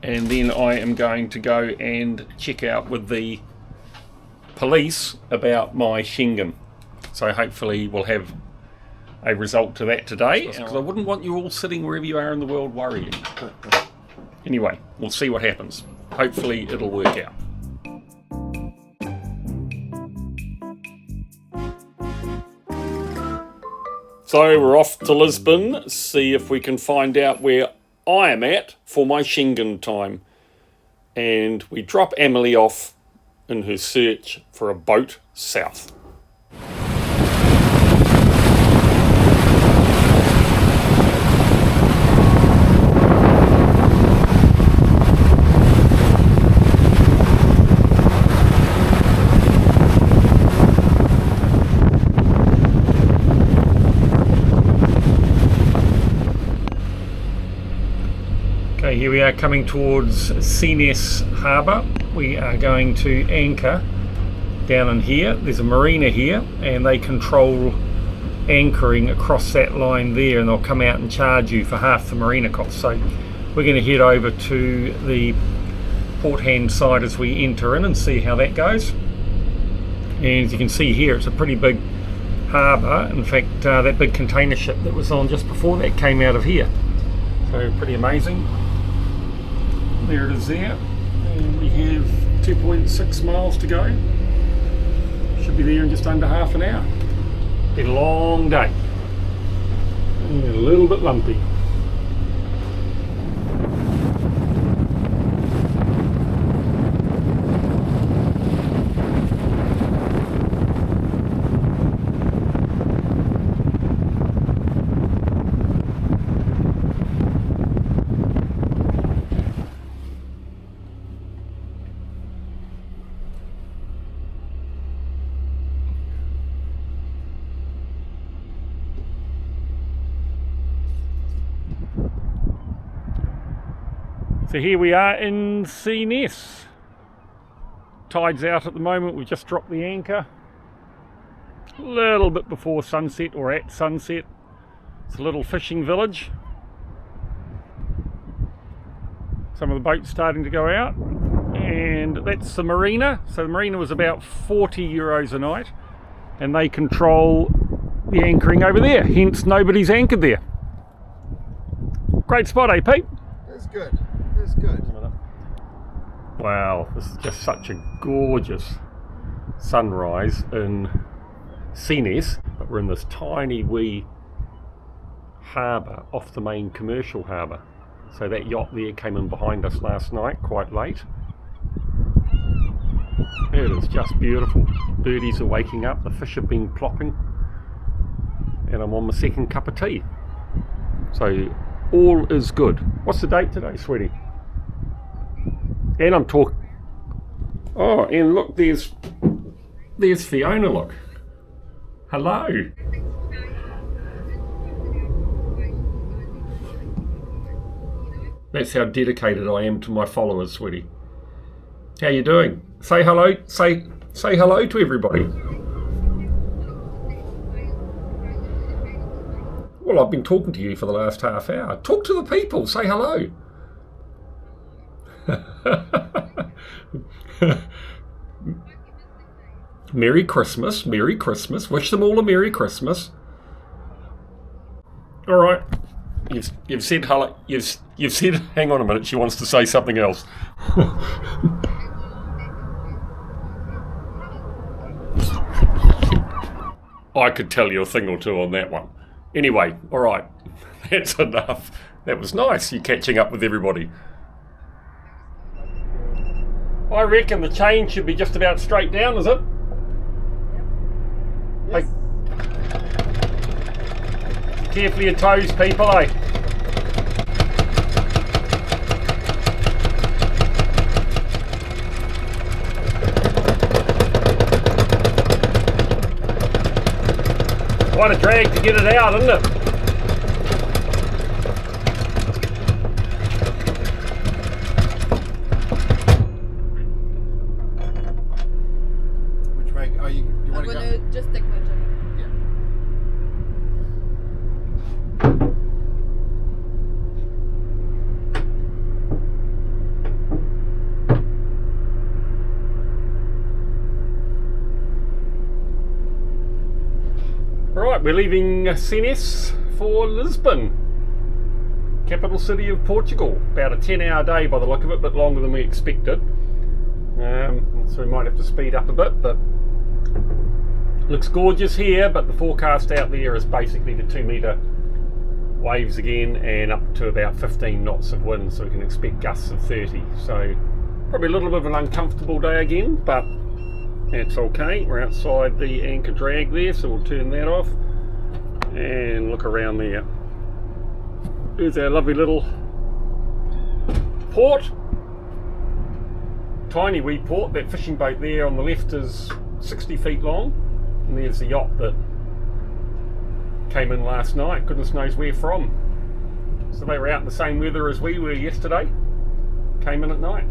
and then I am going to go and check out with the police about my Schengen. So hopefully we'll have a result to that today, because I wouldn't want you all sitting wherever you are in the world worrying. Anyway, we'll see what happens. Hopefully it'll work out. So we're off to Lisbon, see if we can find out where I am at for my Schengen time. And we drop Emily off in her search for a boat south. Here we are coming towards Cascais harbour. We are going to anchor down in here. There's a marina here and they control anchoring across that line there, and they'll come out and charge you for half the marina cost. So we're going to head over to the port hand side as we enter in and see how that goes. And as you can see here, it's a pretty big harbour. In fact, that big container ship that was on just before that came out of here. So pretty amazing. There it is there, and we have 2.6 miles to go. Should be there in just under half an hour. Been a long day and a little bit lumpy. So here we are in Cascais. Tide's out at the moment, we've just dropped the anchor. A little bit before sunset, or at sunset. It's a little fishing village. Some of the boats starting to go out. And that's the marina. So the marina was about €40 a night. And they control the anchoring over there. Hence nobody's anchored there. Great spot, eh Pete? It's good. It's good. Wow, this is just such a gorgeous sunrise in Cascais, but we're in this tiny wee harbour off the main commercial harbour. So that yacht there came in behind us last night, quite late. It is just beautiful. Birdies are waking up, the fish have been plopping, and I'm on my second cup of tea. So all is good. What's the date today, sweetie? And I'm talking. Oh, and look, there's Fiona, look. Hello. That's how dedicated I am to my followers, sweetie. How you doing? Say hello. Say hello to everybody. Well, I've been talking to you for the last half hour. Talk to the people. Say hello. Merry Christmas, Merry Christmas. Wish them all a Merry Christmas. All right, you've said hello. You've said. Hang on a minute. She wants to say something else. I could tell you a thing or two on that one. Anyway, all right, that's enough. That was nice. You catching up with everybody. I reckon the chain should be just about straight down, is it? Yes. Hey, carefully your toes, people, eh? Quite a drag to get it out, isn't it? Just take my jacket. Yeah. Right, we're leaving Sesimbra for Lisbon, capital city of Portugal. About a 10-hour day by the look of it, but longer than we expected. So we might have to speed up a bit, but looks gorgeous here, but the forecast out there is basically the 2-metre waves again and up to about 15 knots of wind, so we can expect gusts of 30. So probably a little bit of an uncomfortable day again, but it's okay. We're outside the anchor drag there, so we'll turn that off and look around there. There's our lovely little port. Tiny wee port. That fishing boat there on the left is 60 feet long, and there's the yacht that came in last night, goodness knows where from. So they were out in the same weather as we were yesterday, came in at night.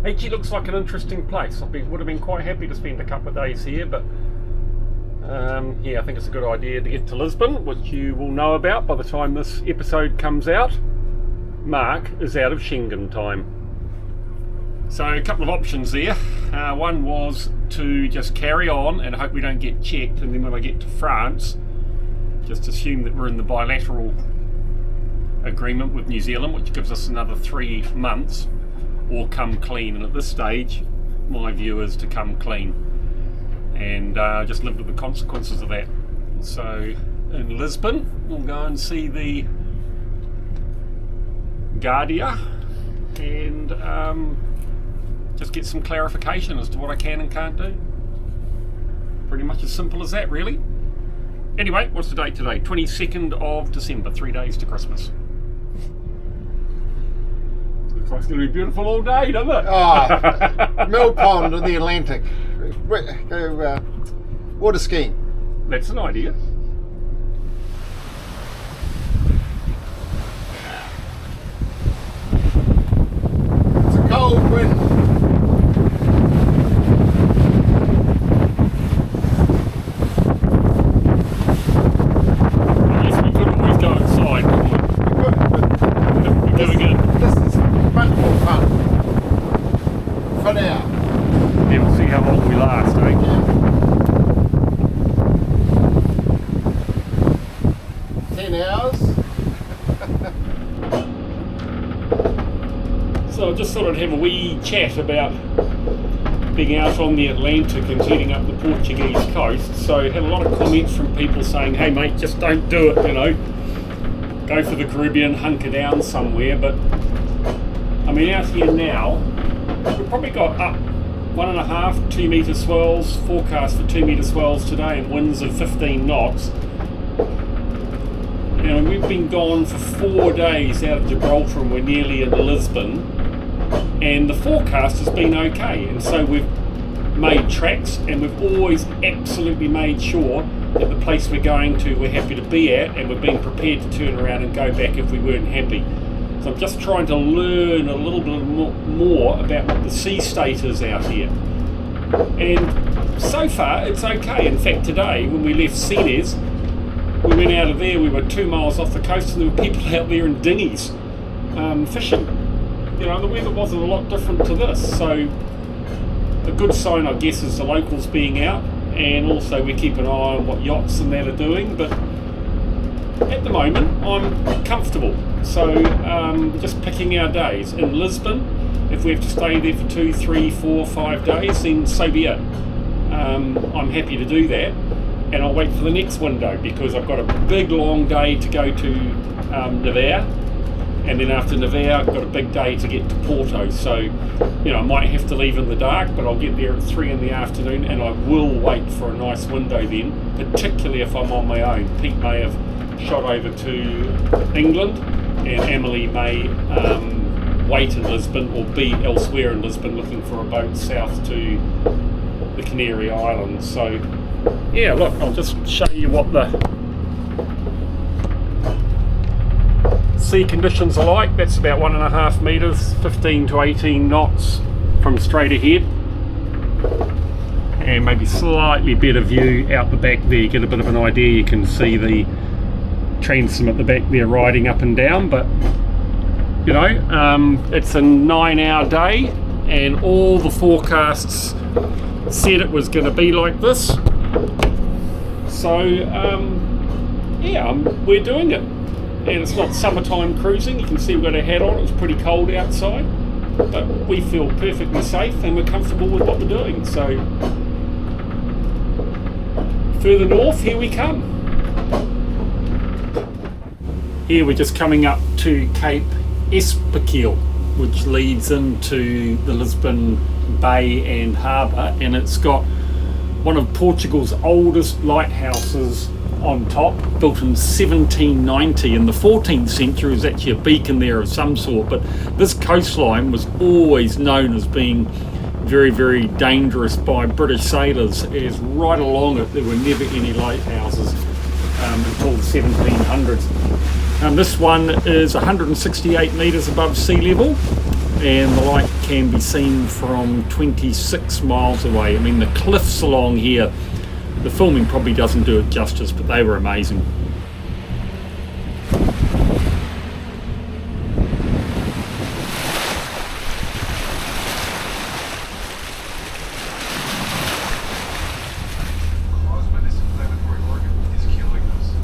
Actually looks like an interesting place. Would have been quite happy to spend a couple of days here, but yeah, I think it's a good idea to get to Lisbon, which you will know about by the time this episode comes out. Mark is out of Schengen time. So a couple of options there. One was to just carry on and hope we don't get checked, and then when I get to France, just assume that we're in the bilateral agreement with New Zealand, which gives us another 3 months, or come clean. And at this stage, my view is to come clean and just live with the consequences of that. So in Lisbon, we'll go and see the Guardia and just get some clarification as to what I can and can't do. Pretty much as simple as that, really. Anyway, what's the date today? 22nd of December, 3 days to Christmas. Looks like it's going to be beautiful all day, doesn't it? Oh, Mill Pond in the Atlantic. Go water skiing. That's an idea. It's a cold wind. So I just thought I'd have a wee chat about being out on the Atlantic and heading up the Portuguese coast. So I had a lot of comments from people saying, hey mate, just don't do it, you know, go for the Caribbean, hunker down somewhere. But I mean, out here now, we've probably got up 1.5, 2 metre swells, forecast for 2 metre swells today and winds of 15 knots. You know, we've been gone for 4 days out of Gibraltar and we're nearly in Lisbon, and the forecast has been okay, and so we've made tracks and we've always absolutely made sure that the place we're going to we're happy to be at, and we've been prepared to turn around and go back if we weren't happy. So I'm just trying to learn a little bit more about what the sea state is out here, and so far it's okay. In fact, today when we left Sesimbra, we went out of there, we were 2 miles off the coast and there were people out there in dinghies fishing. You know, the weather wasn't a lot different to this, so a good sign I guess is the locals being out, and also we keep an eye on what yachts and that are doing. But at the moment I'm comfortable, so just picking our days. In Lisbon, if we have to stay there for 2, 3, 4, 5 days, then so be it. I'm happy to do that. And I'll wait for the next window because I've got a big long day to go to Naval, and then after Naval I've got a big day to get to Porto. So, you know, I might have to leave in the dark, but I'll get there at 3 in the afternoon, and I will wait for a nice window then, particularly if I'm on my own. Pete may have shot over to England, and Emily may wait in Lisbon or be elsewhere in Lisbon looking for a boat south to the Canary Islands. So yeah, look, I'll just show you what the sea conditions are like. That's about 1.5 metres, 15 to 18 knots from straight ahead, and maybe slightly better view out the back there. You get a bit of an idea. You can see the transom at the back there riding up and down, but you know, it's a 9-hour day and all the forecasts said it was going to be like this. So yeah, we're doing it, and it's not summertime cruising. You can see we've got a hat on. It's pretty cold outside, but we feel perfectly safe and we're comfortable with what we're doing. So further north, here we come. Here we're just coming up to Cape Espanhol, which leads into the Lisbon Bay and Harbour, and it's got one of Portugal's oldest lighthouses on top, built in 1790. In the 14th century, there's actually a beacon there of some sort, but this coastline was always known as being very, very dangerous by British sailors, as right along it there were never any lighthouses until the 1700s. This one is 168 metres above sea level, and the light can be seen from 26 miles away. I mean, the cliffs along here, the filming probably doesn't do it justice, but they were amazing.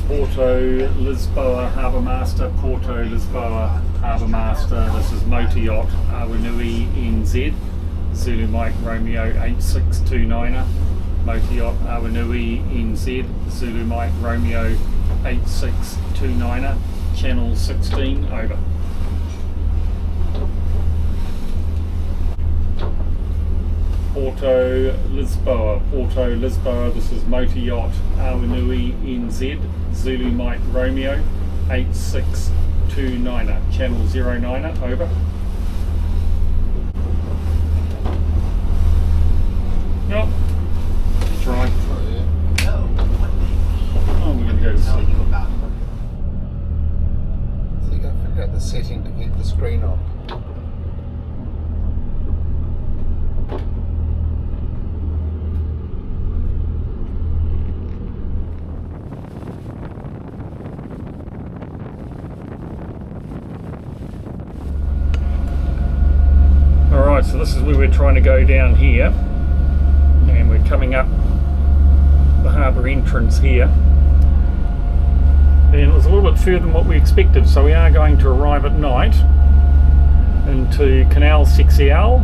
Porto Lisboa Harbour Master, Porto Lisboa Harbour Master. This is motor yacht Awanui NZ, Zulu Mike Romeo 8629er. Motor yacht Awanui NZ, Zulu Mike Romeo 8629er, channel 16, over. Porto Lisboa, this is motor yacht Awanui NZ, Zulu Mike Romeo 8629er, channel 09er, over. Yep. Try. Oh, we're going to go to sleep. So you got to figure out the setting to keep the screen on. Alright, so this is where we're trying to go down here, and we're coming up the harbour entrance here, and it was a little bit further than what we expected, so we are going to arrive at night into Canal Cascais,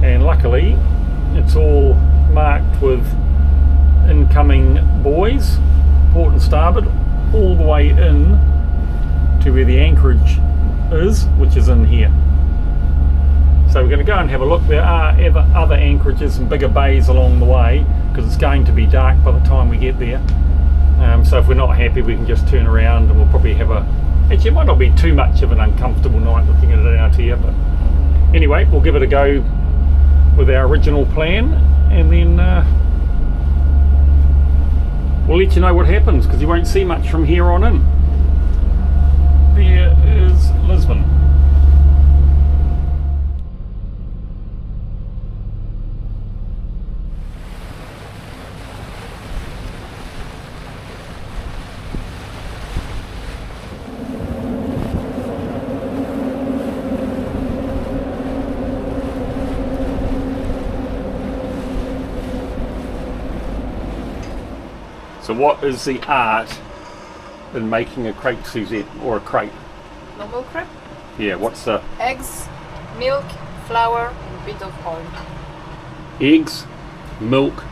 and luckily it's all marked with incoming buoys, port and starboard, all the way in to where the anchorage is, which is in here. So we're going to go and have a look. There are other anchorages and bigger bays along the way, because it's going to be dark by the time we get there. So if we're not happy, we can just turn around, and we'll probably have actually it might not be too much of an uncomfortable night looking at it out here, but anyway, we'll give it a go with our original plan, and then we'll let you know what happens, because you won't see much from here on in. There is Lisbon. So what is the art in making a crepe Suzette, or a crepe? Normal crepe? Yeah, what's the... Eggs, milk, flour, and a bit of oil. Eggs, milk,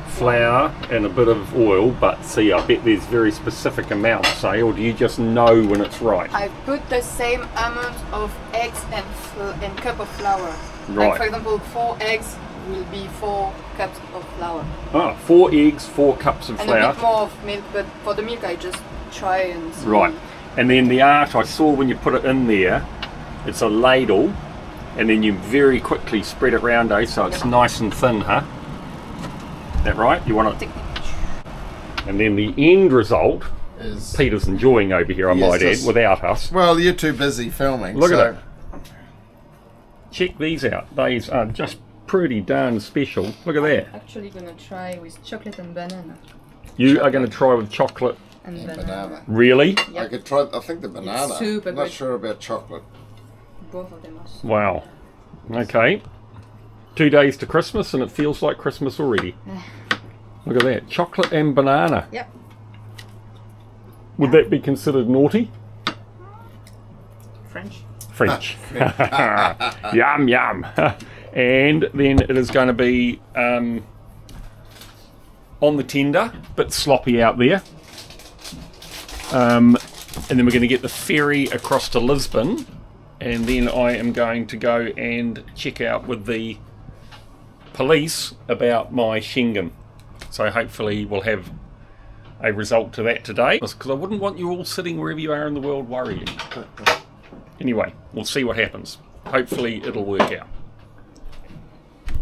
flour, and a bit of oil, but see, I bet there's very specific amounts, eh? Or do you just know when it's right? I put the same amount of eggs and cup of flour. Right. Like for example, 4 eggs will be 4 cups of flour. Ah, 4 eggs, 4 cups of and flour. a bit more of milk, but for the milk I just try and see. Right. And then the art I saw when you put it in there, it's a ladle, and then you very quickly spread it round, eh? So it's nice and thin, huh? Is that right? You want it? And then the end result is Peter's enjoying over here, I might add, without us. Well, you're too busy filming. Look at it. Check these out. These are just pretty darn special. Look at that. I'm actually gonna try with chocolate and banana. You are going to try with chocolate And banana. Really? Yep. I could try. I think the banana. It's super I'm not good. sure about chocolate. Both of them are. Wow. Okay. 2 days to Christmas, and it feels like Christmas already. Look at that, chocolate and banana. Yep. Would that be considered naughty? French. French. Yum, yum. And then it is going to be on the tender, bit sloppy out there. And then we're going to get the ferry across to Lisbon, and then I am going to go and check out with the police about my Schengen. So hopefully we'll have a result to that today, because I wouldn't want you all sitting wherever you are in the world worrying. Anyway, we'll see what happens. Hopefully it'll work out.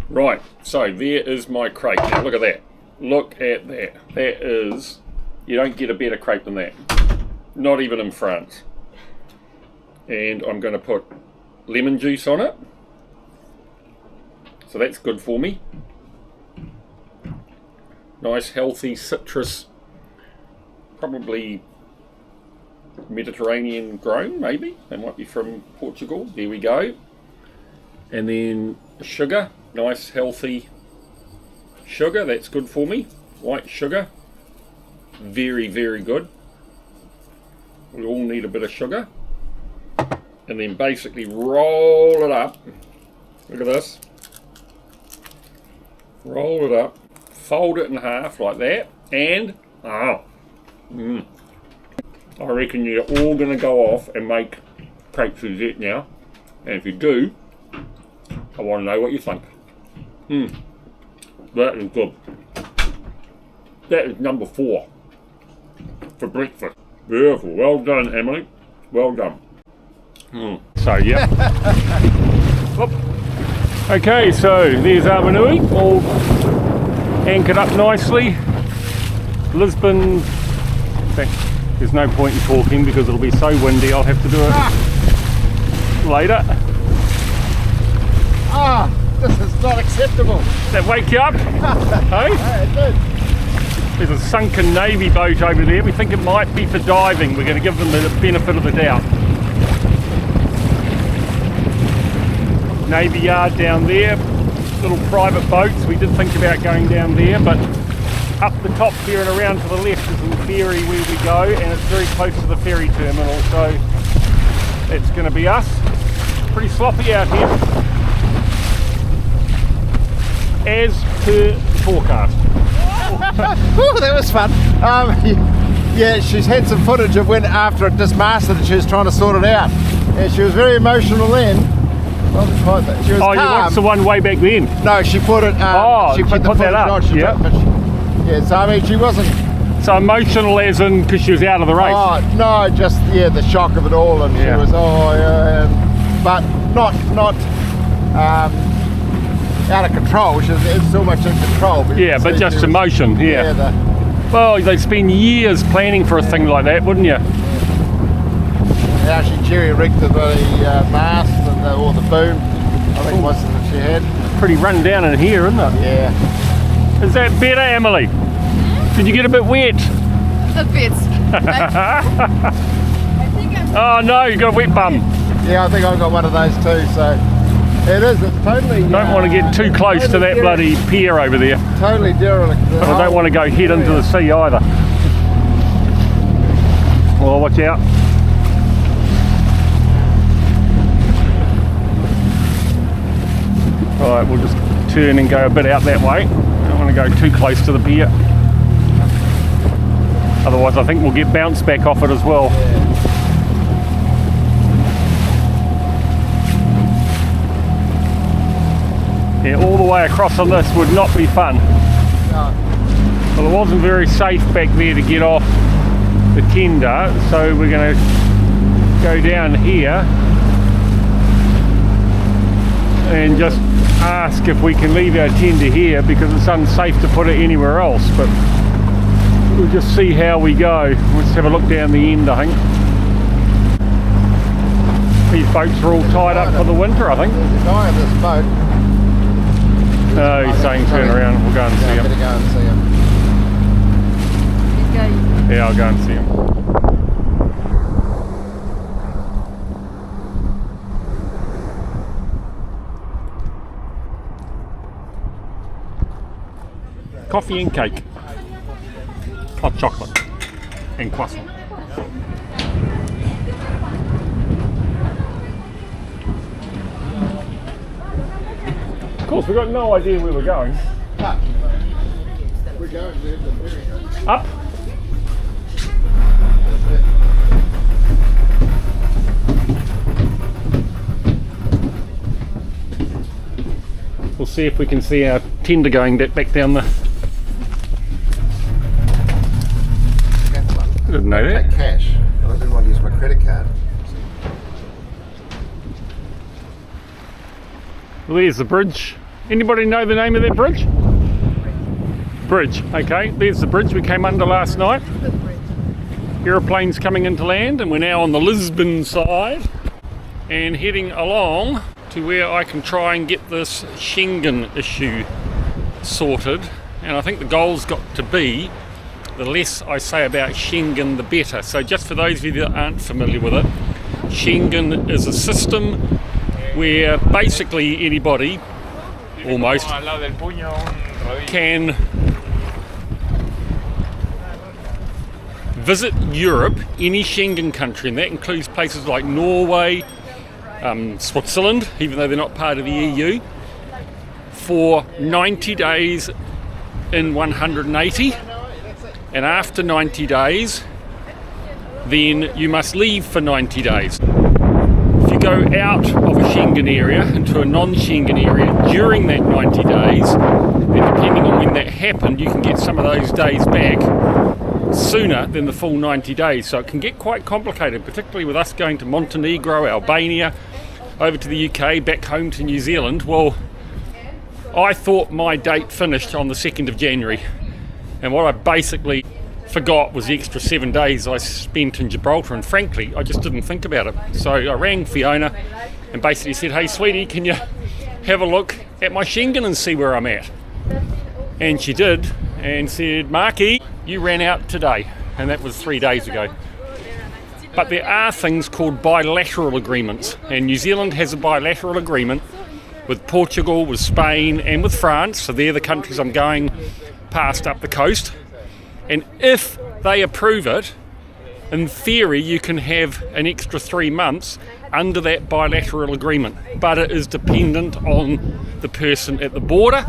Right, so there is my crate. Now look at that. Look at that. That is, you don't get a better crate than that. Not even in France. And I'm going to put lemon juice on it. So that's good for me. Nice healthy citrus, probably Mediterranean grown, maybe. They might be from Portugal. There we go. And then sugar, nice healthy sugar, that's good for me. White sugar, very, very good. We all need a bit of sugar. And then basically roll it up. Look at this. Roll it up, fold it in half like that, and I reckon you're all going to go off and make crepe Suzette now. And if you do, I want to know what you think. That is good. That is number 4 for breakfast. Beautiful. Well done, Emily. Well done. So, yeah. Whoop. Okay, so there's Awanui, all anchored up nicely. Lisbon, in fact, there's no point in talking because it'll be so windy, I'll have to do it later. This is not acceptable. Does that wake you up? Hey? Yeah, it did. There's a sunken Navy boat over there. We think it might be for diving. We're going to give them the benefit of the doubt. Navy yard down there, little private boats. We did think about going down there, but up the top here and around to the left is the ferry where we go, and it's very close to the ferry terminal, so it's going to be us. Pretty sloppy out here, as per forecast. Ooh, that was fun. Yeah, she's had some footage of when after it dismasted and she was trying to sort it out, and she was very emotional then. She was calm. What's the one way back then? No, she put it. She put that up. So I mean, she wasn't. So emotional as in because she was out of the race. Oh no, just the shock of it all, and she was but not out of control. It's so much in control. But but just emotion. Well, they'd spend years planning for a thing like that, wouldn't you? How she jerry-rigged the mast and or the boom, I think was that she had. Pretty run down in here, isn't it? Yeah. Is that better, Emily? Did you get a bit wet? A bit. I think I'm... Oh no, you got a wet bum. Yeah, I think I've got one of those too, so it's totally... Don't want to get too close to that bloody pier over there. Totally derelict. But I don't want to go head into the sea either. Well, watch out. Alright, we'll just turn and go a bit out that way. Don't want to go too close to the pier. Otherwise I think we'll get bounced back off it as well. Yeah, all the way across on this would not be fun. No. Well, it wasn't very safe back there to get off the tender, so we're going to go down here and just ask if we can leave our tender here because it's unsafe to put it anywhere else, but we'll just see how we go. Let's have a look down the end, I think. These boats are all tied up for the winter, I think. There's a guy in this boat. Oh, he's saying turn around, we'll go and see him. Better go and see him. Okay. Yeah, I'll go and see him. Coffee and cake. hot chocolate and croissant. Of course, we've got no idea where we're going. We're going there, the ferry. Up? We'll see if we can see our tender going back down the... I didn't know that. Take cash, but I didn't want to use my credit card. Well, there's the bridge. Anybody know the name of that bridge? Bridge, okay. There's the bridge we came under last night. Aeroplanes coming into land, and we're now on the Lisbon side and heading along to where I can try and get this Schengen issue sorted. And I think the goal's got to be the less I say about Schengen, the better. So just for those of you that aren't familiar with it, Schengen is a system where basically anybody, almost, can visit Europe, any Schengen country, and that includes places like Norway, Switzerland, even though they're not part of the EU, for 90 days in 180, and after 90 days then you must leave for 90 days. If you go out of a Schengen area into a non-Schengen area during that 90 days, then depending on when that happened, you can get some of those days back sooner than the full 90 days. So it can get quite complicated, particularly with us going to Montenegro, Albania, over to the UK, back home to New Zealand. Well, I thought my date finished on the 2nd of January, and what I basically forgot was the extra 7 days I spent in Gibraltar, and frankly I just didn't think about it. So I rang Fiona and basically said, hey sweetie, can you have a look at my Schengen and see where I'm at? And she did, and said, Marky, you ran out today, and that was 3 days ago. But there are things called bilateral agreements, and New Zealand has a bilateral agreement with Portugal, with Spain and with France, so they're the countries I'm going past up the coast. And if they approve it, in theory you can have an extra 3 months under that bilateral agreement, but it is dependent on the person at the border,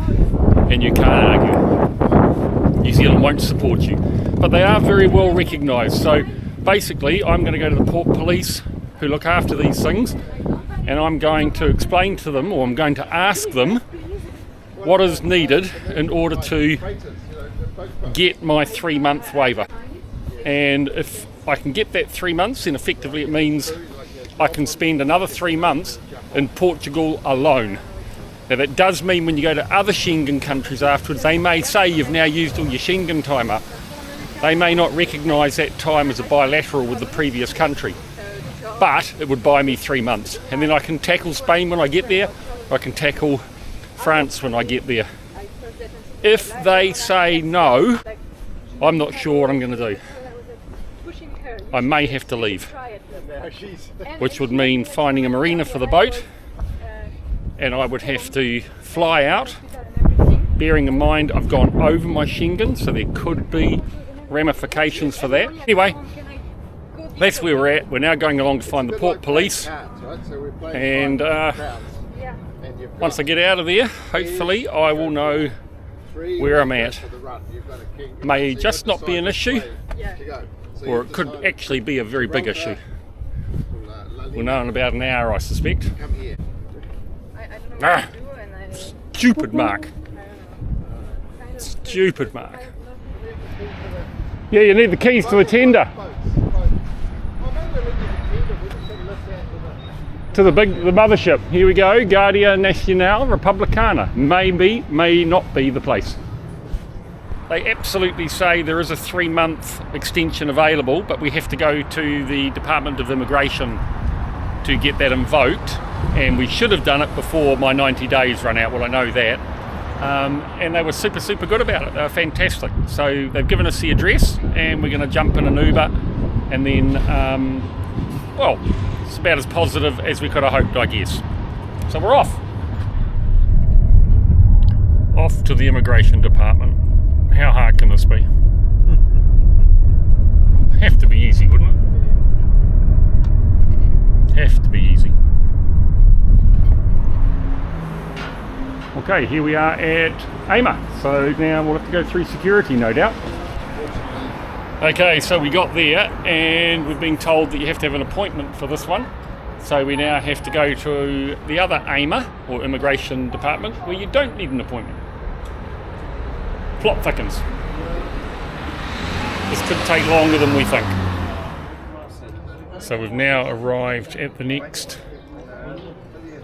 and you can't argue. New Zealand won't support you, but they are very well recognised. So basically I'm going to go to the port police who look after these things, and I'm going to explain to them, or I'm going to ask them what is needed in order to get my 3-month waiver. And if I can get that 3 months, then effectively it means I can spend another 3 months in Portugal alone. Now that does mean when you go to other Schengen countries afterwards, they may say you've now used all your Schengen time up. They may not recognise that time as a bilateral with the previous country, but it would buy me 3 months, and then I can tackle Spain when I get there, or I can tackle France when I get there. If they say no, I'm not sure what I'm going to do. I may have to leave, which would mean finding a marina for the boat, and I would have to fly out, bearing in mind I've gone over my Schengen, so there could be ramifications for that. Anyway, that's where we're at. We're now going along to find the port police, and once I get out of there, hopefully I will know where I'm at. May just not be an issue, or it could actually be a very big issue. We'll know in about an hour, I suspect. Ah, stupid Mark. Stupid Mark. Yeah, you need the keys to the tender. To the mothership. Here we go. Guardia Nacional Republicana. Maybe, may not be the place. They absolutely say there is a 3-month extension available, but we have to go to the Department of Immigration to get that invoked, and we should have done it before my 90 days run out. Well, I know that. And they were super good about it. They were fantastic. So they've given us the address, and we're going to jump in an Uber, and then, well, it's about as positive as we could have hoped, I guess. So we're off. Off to the immigration department. How hard can this be? have to be easy, wouldn't it? Have to be easy. Okay, here we are at AMA. So now we'll have to go through security, no doubt. Okay, so we got there and we've been told that you have to have an appointment for this one. So we now have to go to the other AMA, or Immigration Department, where you don't need an appointment. Plot thickens. This could take longer than we think. So we've now arrived at the next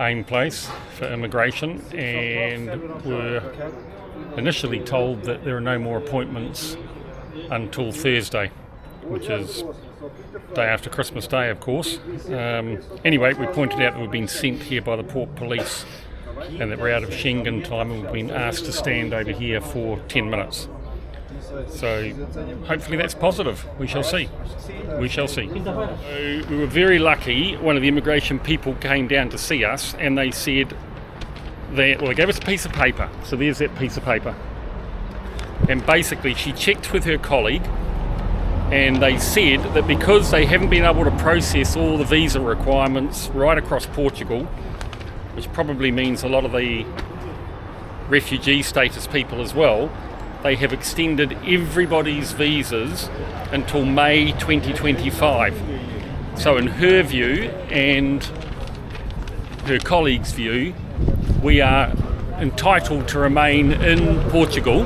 aim place for immigration, and we're initially told that there are no more appointments until Thursday, which is day after Christmas Day, of course. Anyway, we pointed out that we've been sent here by the port police and that we're out of Schengen time, and we've been asked to stand over here for 10 minutes. So hopefully that's positive. We shall see. We shall see. So we were very lucky. One of the immigration people came down to see us, and they said that, well, they gave us a piece of paper. So there's that piece of paper. And basically she checked with her colleague, and they said that because they haven't been able to process all the visa requirements right across Portugal, which probably means a lot of the refugee status people as well, they have extended everybody's visas until May 2025. So in her view and her colleague's view, we are entitled to remain in Portugal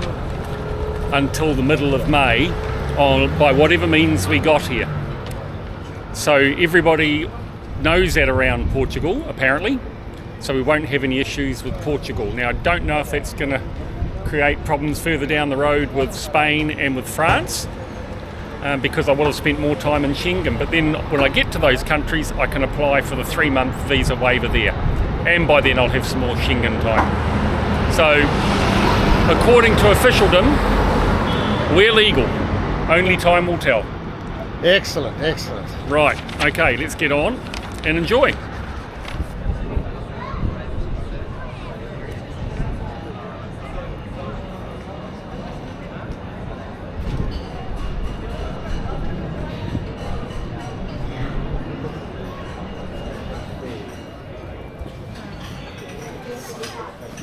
until the middle of May by whatever means we got here. So everybody knows that around Portugal, apparently, so we won't have any issues with Portugal. Now, I don't know if that's going to create problems further down the road with Spain and with France, because I will have spent more time in Schengen, but then when I get to those countries I can apply for the 3-month visa waiver there, and by then I'll have some more Schengen time. So according to officialdom, we're legal. Only time will tell. Excellent, excellent. Right, okay, let's get on and enjoy.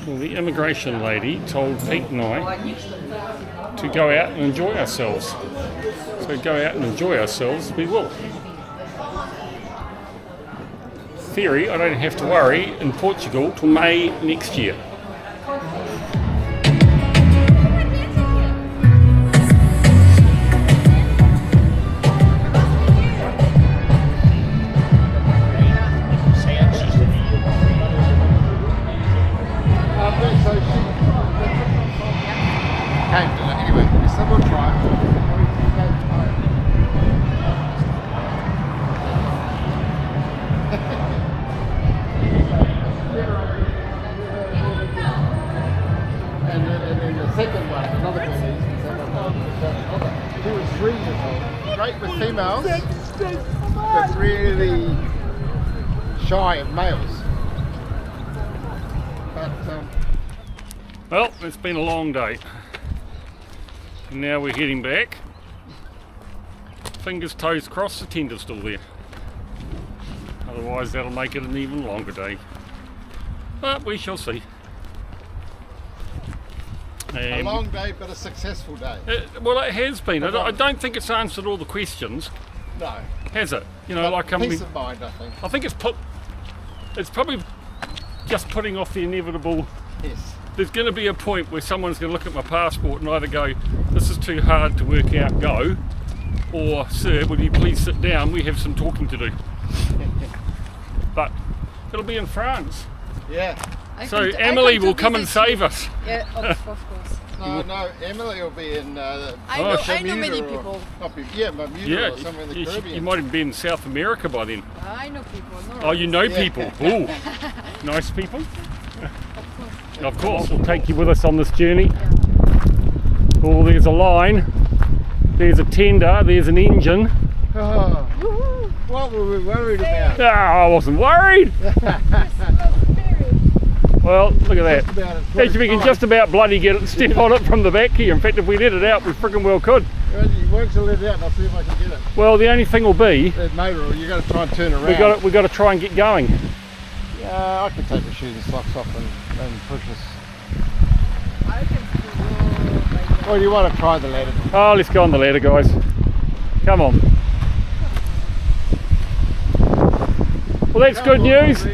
Well, the immigration lady told Pete and I to go out and enjoy ourselves. So go out and enjoy ourselves, we will. Theory, I don't have to worry in Portugal till May next year. But really shy of males. But, well, it's been a long day. And now we're heading back. Fingers, toes crossed, the tender's still there. Otherwise that'll make it an even longer day. But we shall see. a long day but a successful day. Well, it has been. I don't think it's answered all the questions. No. Has it? You know, but peace of mind, I think. I think it's probably just putting off the inevitable. Yes. There's going to be a point where someone's going to look at my passport and either go, this is too hard to work out, go, or, sir, would you please sit down, we have some talking to do. But it'll be in France. Yeah. So Emily will come and save us. Yeah, of course. No, Emily will be in I know many people. Bermuda or somewhere in the Caribbean. You might even be in South America by then. I know people. Oh, you know people. Ooh, nice people. Of course, we'll take you with us on this journey. Oh, there's a line, there's a tender, there's an engine. Oh, what were we worried about? I wasn't worried. Well, look at that. Actually, we can just about bloody step on it from the back here. In fact, if we let it out, we freaking well could. Work the lead out and I'll see if I can get it. Well, the only thing will be That motor, you got to try and turn around. we got to try and get going. Yeah, I can take my shoes and socks off and push this. I can go. Well, you want to try the ladder? Oh, let's go on the ladder, guys. Come on. Well, that's good news.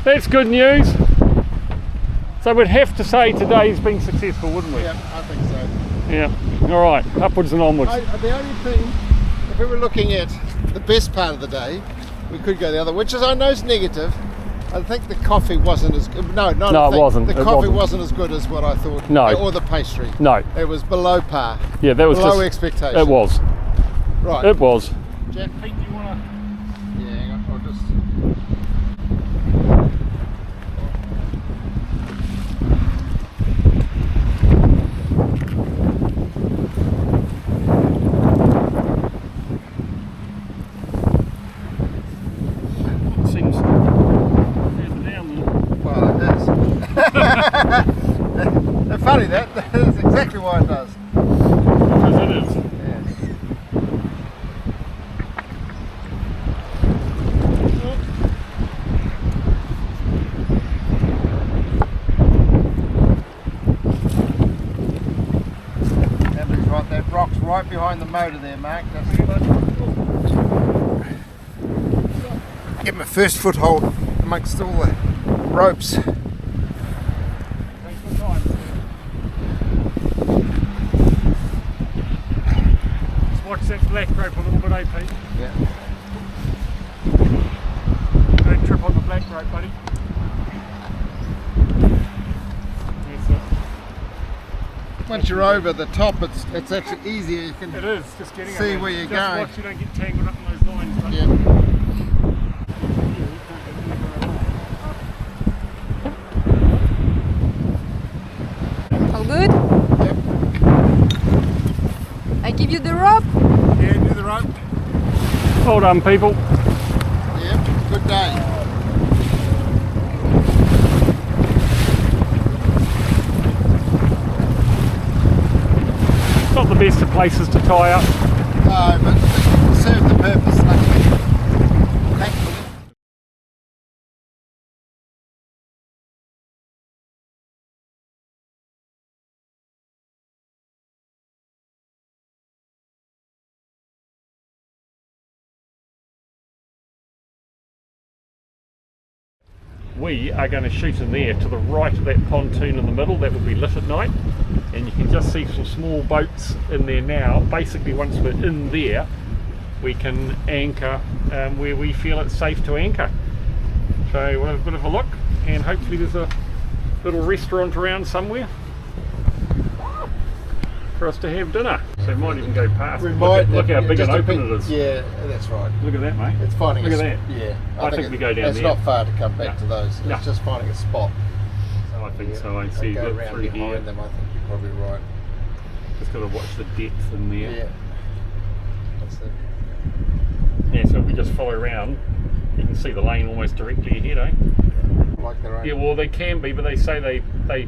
That's good news. So we'd have to say today's been successful, wouldn't we? Yeah, I think so. Yeah. All right. Upwards and onwards. The only thing, if we were looking at the best part of the day, we could go the other, which is I know is negative. I think the coffee wasn't as good. No, it wasn't. The coffee wasn't as good as what I thought. No. Or the pastry. No. It was below par. Yeah, that was below just expectation. It was. Right. It was. Jack, Pete, do you want to? Yeah, hang on. I'll just. Seems further down there. Well, it is. Funny that. That's exactly why it does. Because it is. That rock's right behind the motor there, Mark. Get my first foothold amongst all the ropes. Thanks for the time. Just watch that black rope a little bit, eh, Pete? Yeah. Don't trip on the black rope, buddy. That's it. Once you're over the top, it's actually easier. You can It is, just getting see around. where you're just going. watch you don't get tangled up in those lines. But Yeah. All good? Yep. I give you the rope. Yeah, do the rope. Well done, people. Yep. Good day. Not the best of places to tie up. No, but it served the purpose, luckily. Thankfully. We are going to shoot in there to the right of that pontoon in the middle. That will be lit at night, and you can just see some small boats in there now. Basically, once we're in there, we can anchor where we feel it's safe to anchor. So we'll have a bit of a look, and hopefully there's a little restaurant around somewhere for us to have dinner. So we might even go past. Look how big and open it is. Yeah, that's right. Look at that, mate. It's finding Look a at that. Yeah, I think we go down it's there. It's not far to come back No. to those. It's No. just finding a spot. I think so. I I'd see. go Look around through behind here. them. I think you're probably right. Just got to watch the depth in there. Yeah. That's it. Yeah, so if we just follow around, you can see the lane almost directly ahead, eh? Like their own. Yeah, well, they can be, but they say they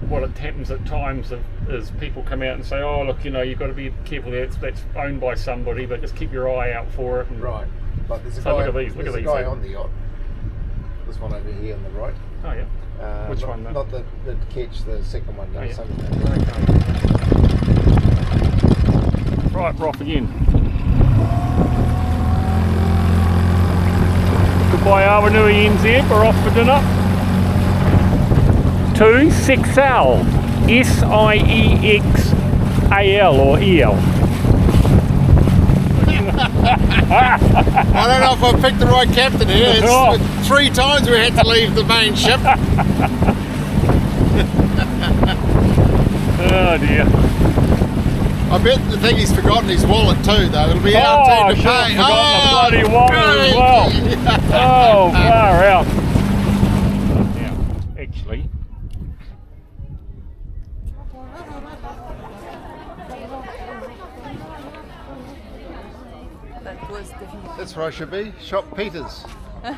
what it happens at times is people come out and say, oh, look, you know, you've got to be careful there. That's owned by somebody, but just keep your eye out for it. And Right. But there's a So guy. look at these, look there's at a these, guy eh? on the yacht. This one over here on the right. Oh yeah. Which not, one? Not the ketch. The second one. No, Oh, yeah. something like that. Right, we're off again. Goodbye Awanui NZ, we're off for dinner. To Sexal. Siexal or EL. I don't know if I picked the right captain here. It's Oh. 3 times we had to leave the main ship. Oh dear. I bet the thing he's forgotten his wallet too, though. It'll be our Oh, turn I to should pay. have forgotten the bloody wallet as well. Oh, far out. Now, actually, That was definitely. That's where I should be. Shop Peters. it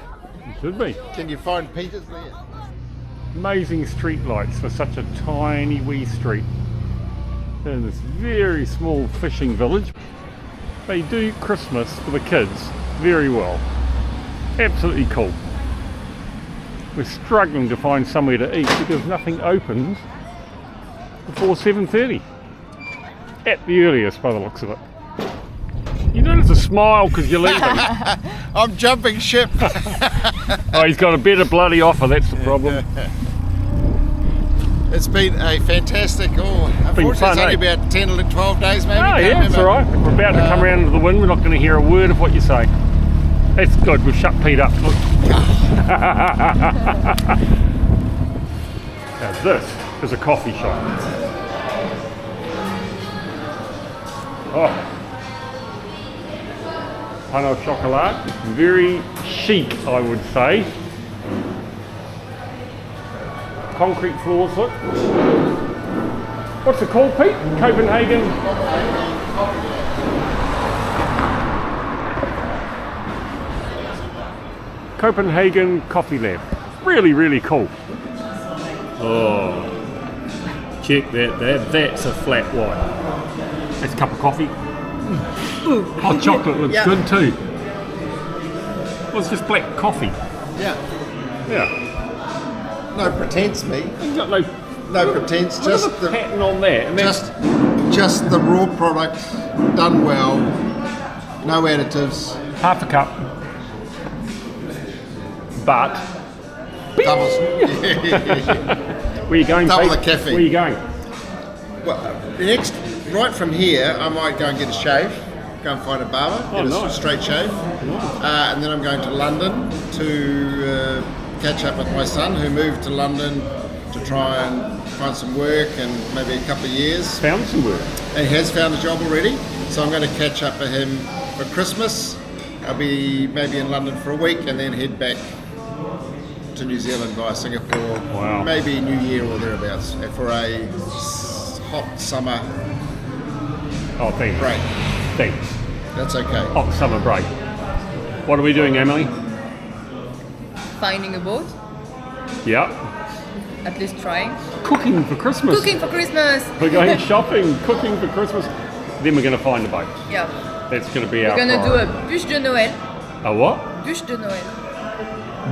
should be. Can you find Peters there? Amazing street lights for such a tiny wee street. in this very small fishing village. They do Christmas for the kids very well. Absolutely cool. We're struggling to find somewhere to eat because nothing opens before 7:30 at the earliest by the looks of it. You notice a smile because you're leaving. I'm jumping ship. Oh, he's got a better bloody offer, that's the problem. It's been a fantastic, unfortunately fun, it's only eh? about 10 or 12 days maybe. Oh can't yeah, it's remember. alright. We're about to come around into the wind, we're not going to hear a word of what you say. That's good, we've shut Pete up. Look. Now this is a coffee shop. Oh. Pain au chocolat, very chic I would say. Concrete floors, look. What's it called, Pete? Copenhagen? Copenhagen Coffee Lab. Really, really cool. Oh, check that there. That's a flat white. That's a cup of coffee. Hot chocolate looks good too. Well, it's just black coffee. Yeah. Yeah. No pretense, me. You've got No pretense. look at the pattern on that. And just the raw product, done well, no additives. half a cup. But Doubles. where you going, Double Pete? the caffeine. Where you going? Well, next, right from here, I might go and get a shave. Go and find a barber, get a nice. straight shave. And then I'm going to London to catch up with my son who moved to London to try and find some work and maybe a couple of years. Found some work. And he has found a job already, so I'm going to catch up with him for Christmas. I'll be maybe in London for a week and then head back to New Zealand via Singapore. Wow. Maybe New Year or thereabouts for a hot summer Oh, thanks. break. Thanks. That's okay. Hot summer break. What are we doing, Emily? Finding a boat, Yeah. at least trying. Cooking for Christmas. Cooking for Christmas. We're going shopping, cooking for Christmas. Then we're going to find a boat. Yeah. That's going to be We're our gonna do priority. a bûche de Noël. A what? Bûche de Noël.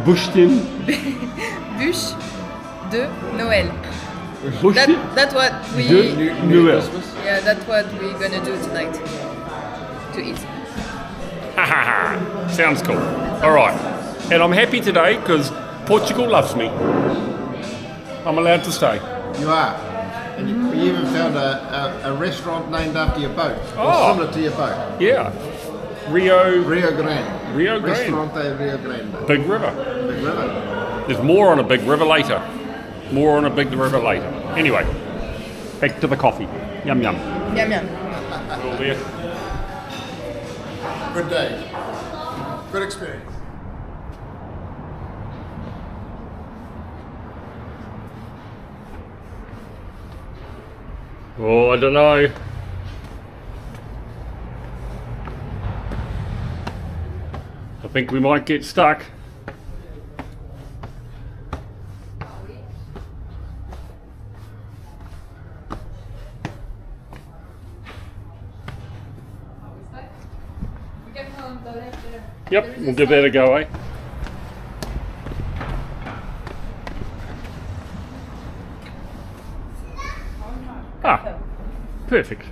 Bushtin? Bûche de Noël. Bushtin? That's what we. De Noël. Yeah, that's what we're gonna do tonight. To eat. Sounds cool. All right. And I'm happy today because Portugal loves me. I'm allowed to stay. You are. And you even found a restaurant named after your boat, Oh. or similar to your boat. Yeah. Rio Grande. Rio Grande. Restaurante Rio Grande. Big River. Big river. There's more on a big river later. More on a big river later. Anyway, back to the coffee. Yum yum. Yum yum. All there. Good day. Good experience. Oh, I don't know. I think we might get stuck. Yep, we'll give that a go, eh? Ah, perfect.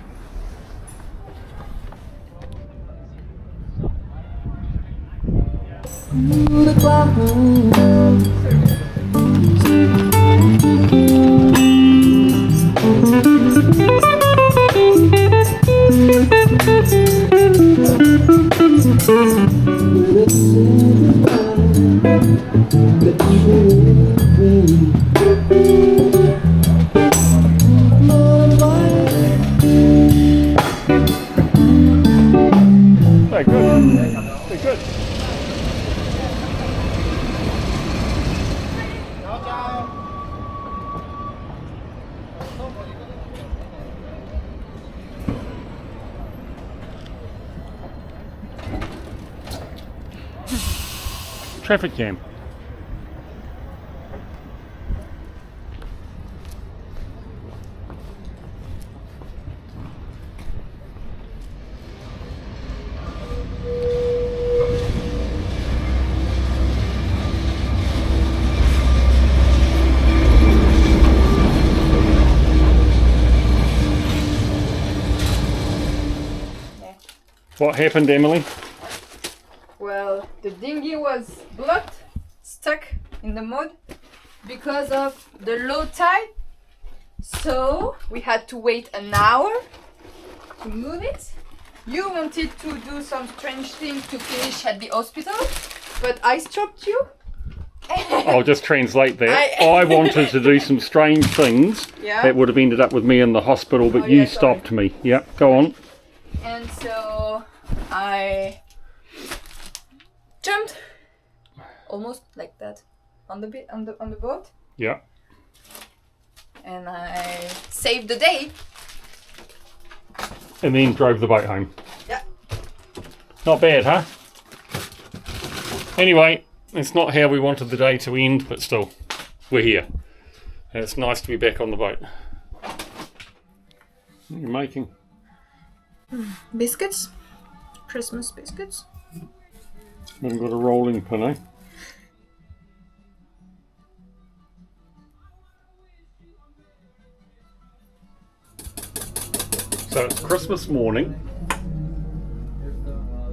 Very good. Very good. Traffic jam. What happened, Emily? Well, the dinghy was blocked, stuck in the mud because of the low tide. So we had to wait an hour to move it. You wanted to do some strange things to finish at the hospital, but I stopped you. I'll just translate that. I wanted to do some strange things that would have ended up with me in the hospital, but you stopped me. Yeah, go on. And so I jumped almost like that on the boat. Yeah. And I saved the day. And then drove the boat home. Yeah. Not bad, huh? Anyway, it's not how we wanted the day to end, but still, we're here. And it's nice to be back on the boat. What are you making? Biscuits. Christmas biscuits. Haven't got a rolling pin, eh? So it's Christmas morning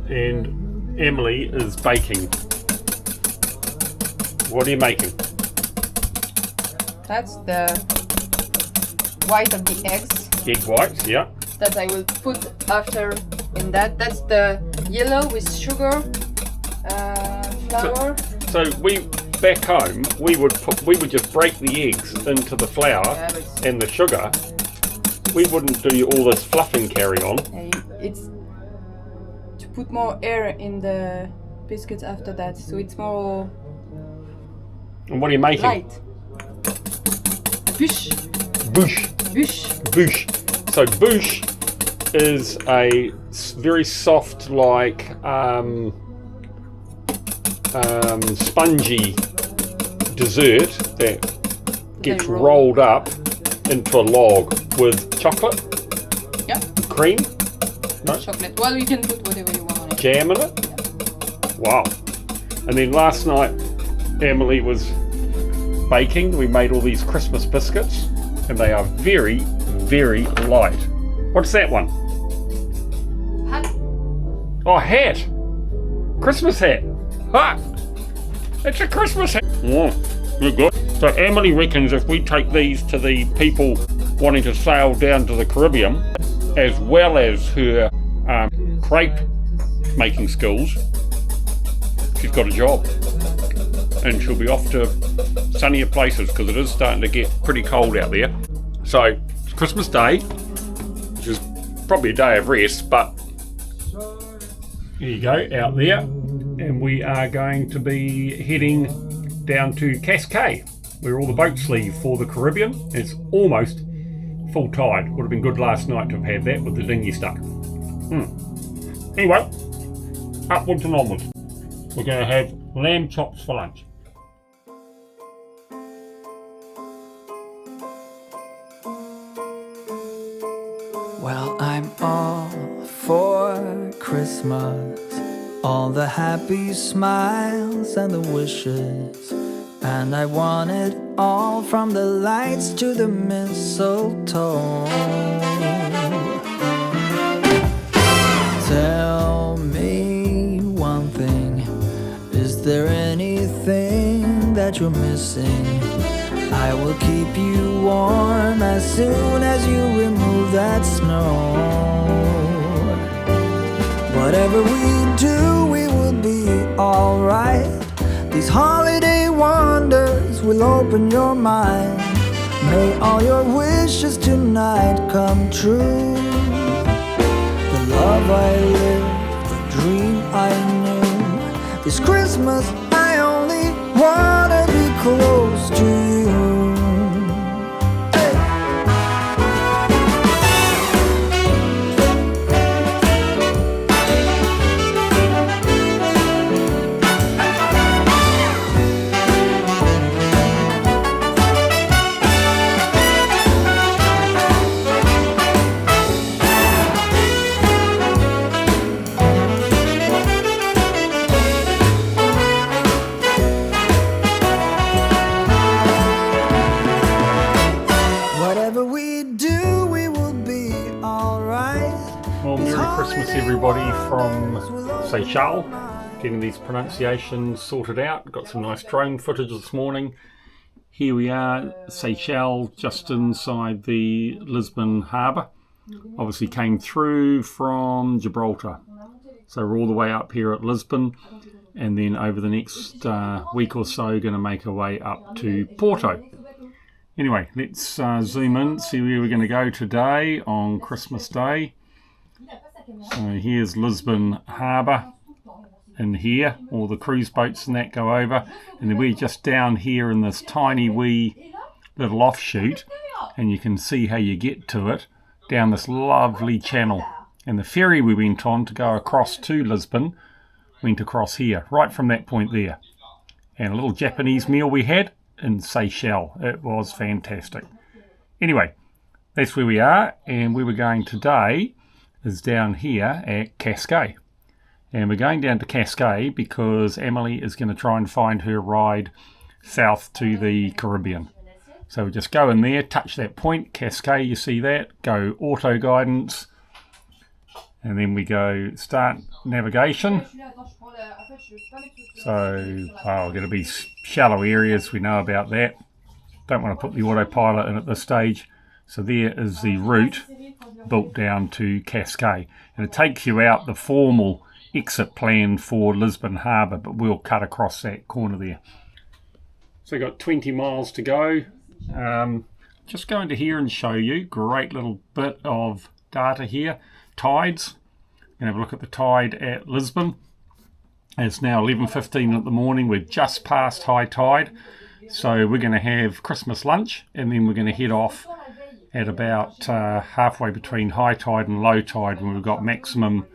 and Emily is baking. What are you making? That's the white of the eggs. Egg whites, yeah. That I will put after in that. That's the yellow with sugar, flour. So we back home we would just break the eggs into the flour and the sugar. We wouldn't do all this fluffing carry on. It's to put more air in the biscuits after that, so it's more. And what are you making? Light. Bûche. Bûche. Bûche. Bûche. So bûche is a very soft, like spongy dessert that gets rolled up into a log with chocolate. Yeah. Cream. No? Chocolate. Well, you can put whatever you want on it. Jam in it. Yeah. Wow. And then last night, Emily was baking. We made all these Christmas biscuits, and they are very, very light. What's that one? Hat. Oh, hat. Christmas hat. Ha! It's a Christmas hat. Oh, you're good. So Emily reckons if we take these to the people wanting to sail down to the Caribbean, as well as her crepe making skills, she's got a job. And she'll be off to sunnier places because it is starting to get pretty cold out there. So it's Christmas Day, which is probably a day of rest, but here you go, out there. And we are going to be heading down to Cascais, where all the boats leave for the Caribbean. It's almost full tide. Would have been good last night to have had that with the dinghy stuck. Anyway, upwards and onwards. We're going to have lamb chops for lunch. Well, I'm all for Christmas, all the happy smiles and the wishes, and I want it all from the lights to the mistletoe. Tell me one thing, is there anything that you're missing? I will keep you warm as soon as you remove that snow. Whatever we do, we will be alright. These holiday wonders will open your mind. May all your wishes tonight come true. The love I lived, the dream I knew. This Christmas I only wanna be close to you. everybody from Seychelles, getting these pronunciations sorted out. Got some nice drone footage this morning. Here we are, Seychelles, just inside the Lisbon harbour. Obviously came through from Gibraltar. So we're all the way up here at Lisbon, and then over the next week or so going to make our way up to Porto. Anyway, let's zoom in, see where we're going to go today on Christmas Day. So here's Lisbon Harbour in here, all the cruise boats and that go over, and then we're just down here in this tiny wee little offshoot, and you can see how you get to it down this lovely channel. And the ferry we went on to go across to Lisbon went across here, right from that point there. And a little Japanese meal we had in Seychelles. It was fantastic. Anyway, that's where we are, and where we're going today is down here at Cascais. And we're going down to Cascais because Emily is going to try and find her ride south to the Caribbean. So we just go in there, touch that point, Cascais, you see that, go auto guidance, and then we go start navigation. So, going to be shallow areas, we know about that. Don't want to put the autopilot in at this stage. So there is the route built down to Cascais. And it takes you out the formal exit plan for Lisbon Harbour, but we'll cut across that corner there. So we've got 20 miles to go. Just going to here and show you, great little bit of data here. Tides. Going to have a look at the tide at Lisbon. It's now 11:15 in the morning. We're just past high tide. So we're going to have Christmas lunch, and then we're going to head off at about halfway between high tide and low tide, when we've got maximum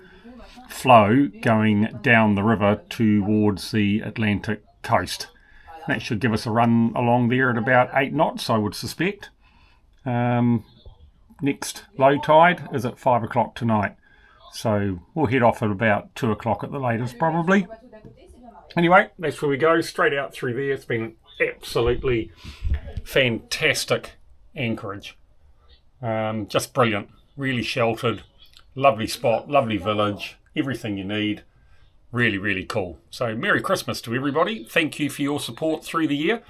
flow going down the river towards the Atlantic coast. That should give us a run along there at about 8 knots, I would suspect. Next low tide is at 5 o'clock tonight. So we'll head off at about 2 o'clock at the latest, probably. Anyway, that's where we go, straight out through there. It's been absolutely fantastic anchorage. Just brilliant, really sheltered, lovely spot, lovely village, everything you need. Really, really cool. So Merry Christmas to everybody. Thank you for your support through the year.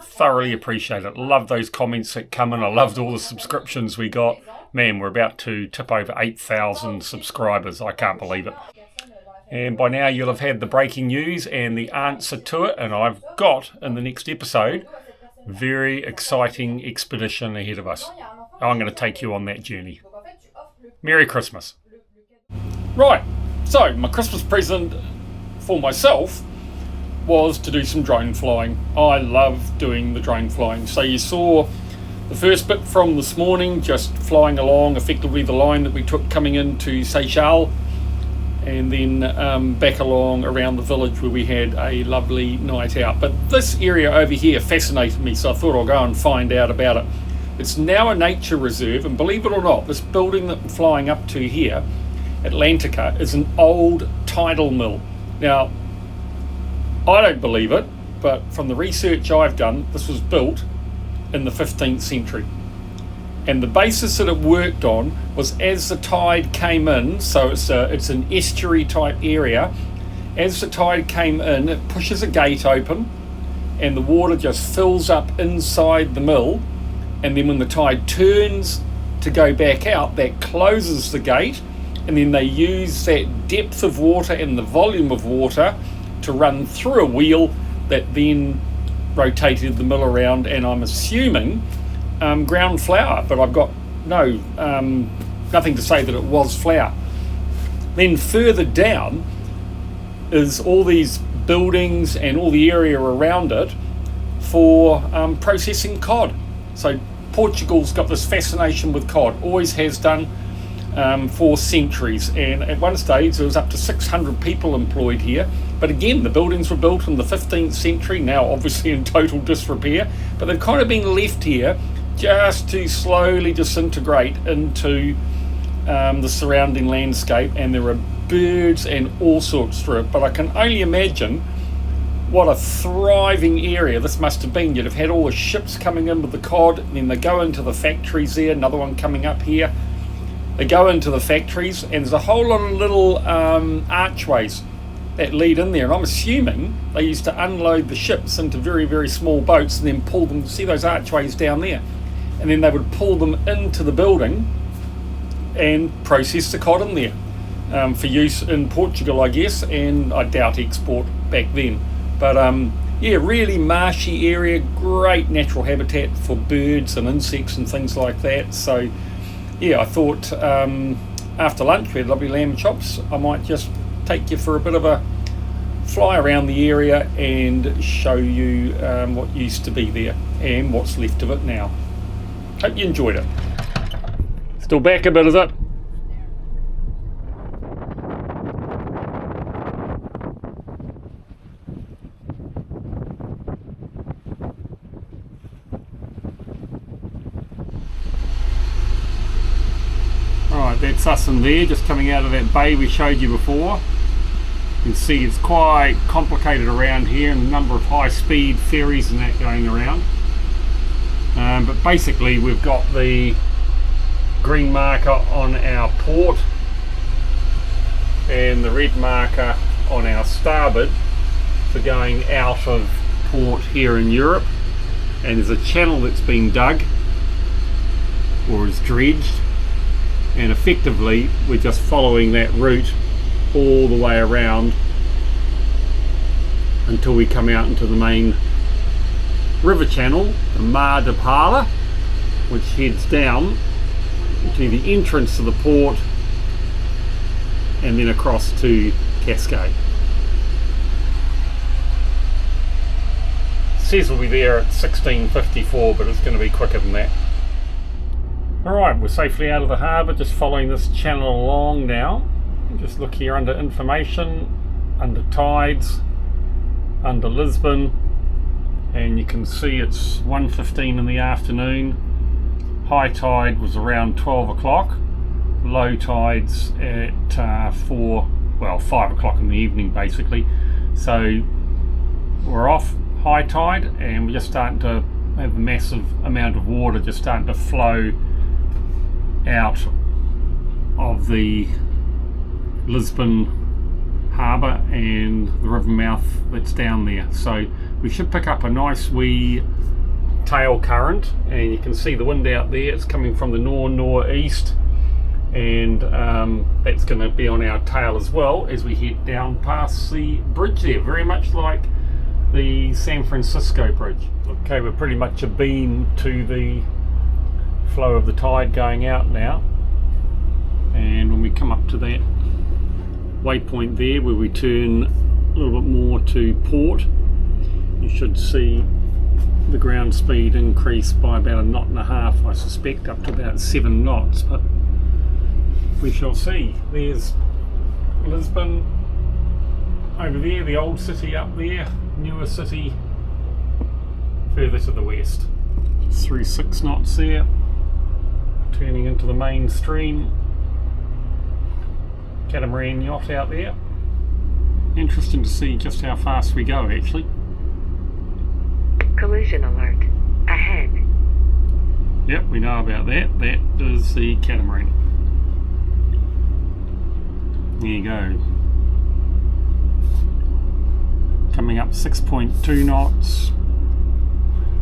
Thoroughly appreciate it. Love those comments that come in. I loved all the subscriptions we got. Man, we're about to tip over 8,000 subscribers. I can't believe it. And by now you'll have had the breaking news and the answer to it. And I've got, in the next episode, very exciting expedition ahead of us. I'm going to take you on that journey. Merry Christmas. Right. So, my Christmas present for myself was to do some drone flying. I love doing the drone flying. So you saw the first bit from this morning, just flying along effectively the line that we took coming into Seychelles, and then back along around the village where we had a lovely night out. But this area over here fascinated me, so I thought I'll go and find out about it. It's now a nature reserve, and believe it or not, this building that I'm flying up to here, Atlantica, is an old tidal mill. Now, I don't believe it, but from the research I've done, this was built in the 15th century. And the basis that it worked on was as the tide came in, so it's an estuary type area, as the tide came in, it pushes a gate open and the water just fills up inside the mill, and then when the tide turns to go back out, that closes the gate. And then they use that depth of water and the volume of water to run through a wheel that then rotated the mill around, and I'm assuming ground flour, but I've got nothing to say that it was flour. Then further down is all these buildings and all the area around it for processing cod. So Portugal's got this fascination with cod, always has done. For centuries, and at one stage there was up to 600 people employed here. But again, the buildings were built in the 15th century, now obviously in total disrepair, but they've kind of been left here just to slowly disintegrate into the surrounding landscape, and there are birds and all sorts through it. But I can only imagine what a thriving area this must have been. You'd have had all the ships coming in with the cod, and then they go into the factories there, another one coming up here. They go into the factories, and there's a whole lot of little archways that lead in there, and I'm assuming they used to unload the ships into very, very small boats and then pull them. See those archways down there, and then they would pull them into the building and process the cotton there for use in Portugal, I guess, and I doubt export back then. But yeah, really marshy area, great natural habitat for birds and insects and things like that. So yeah, I thought after lunch we had lovely lamb chops. I might just take you for a bit of a fly around the area and show you what used to be there and what's left of it now. Hope you enjoyed it. Still back a bit, is it? Right, that's us in there, just coming out of that bay we showed you before. You can see it's quite complicated around here, and a number of high-speed ferries and that going around. But basically we've got the green marker on our port and the red marker on our starboard for going out of port here in Europe. And there's a channel that's been dug or is dredged, and effectively we're just following that route all the way around until we come out into the main river channel, the Mar de Pala, which heads down to the entrance to the port and then across to Cascais. It says we'll be there at 16:54, but it's going to be quicker than that. Alright, we're safely out of the harbour, just following this channel along now. Just look here under information, under tides, under Lisbon, and you can see it's 1:15 in the afternoon. High tide was around 12 o'clock, low tides at 5 o'clock in the evening basically. So we're off high tide and we're just starting to have a massive amount of water just starting to flow out of the Lisbon harbour and the river mouth that's down there. So we should pick up a nice wee tail current, and you can see the wind out there. It's coming from the northeast, and that's going to be on our tail as well as we head down past the bridge there, very much like the San Francisco bridge. Okay, we're pretty much abeam to the flow of the tide going out now, and when we come up to that waypoint there where we turn a little bit more to port, you should see the ground speed increase by about 1.5 knots, I suspect, up to about 7 knots, but we shall see. There's Lisbon over there, the old city up there, newer city further to the west. Just through 6 knots there, turning into the main stream. Catamaran yacht out there. Interesting to see just how fast we go actually. Collision alert. Ahead. Yep, we know about that. That is the catamaran. There you go. Coming up 6.2 knots.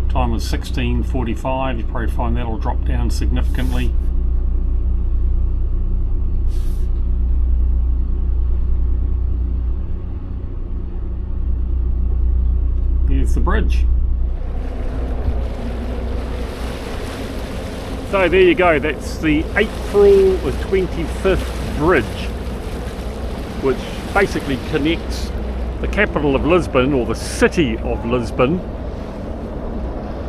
Time was 16:45. You probably find that'll drop down significantly. Here's the bridge. So there you go, that's the April the 25th bridge, which basically connects the capital of Lisbon, or the city of Lisbon,